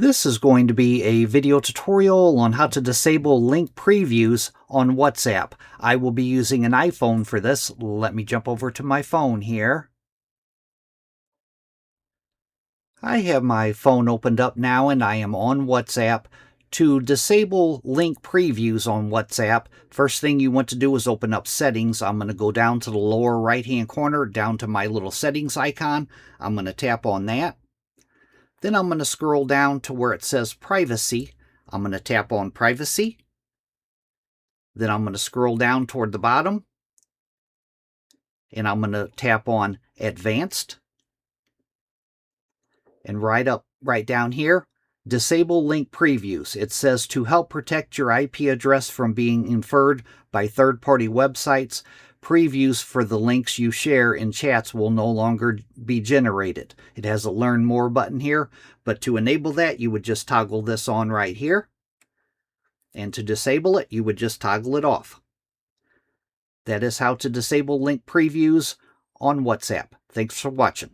This is going to be a video tutorial on how to disable link previews on WhatsApp. I will be using an iPhone for this. Let me jump over to my phone here. I have my phone opened up now and I am on WhatsApp. To disable link previews on WhatsApp, first thing you want to do is open up Settings. I'm going to go down to the lower right-hand corner, down to my little settings icon. I'm going to tap on that. Then I'm going to scroll down to where it says Privacy. I'm going to tap on Privacy. Then I'm going to scroll down toward the bottom. And I'm going to tap on Advanced. And right down here, Disable Link Previews. It says to help protect your IP address from being inferred by third-party websites, previews for the links you share in chats will no longer be generated. It has a Learn More button here, but to enable that, you would just toggle this on right here. And to disable it, you would just toggle it off. That is how to disable link previews on WhatsApp. Thanks for watching.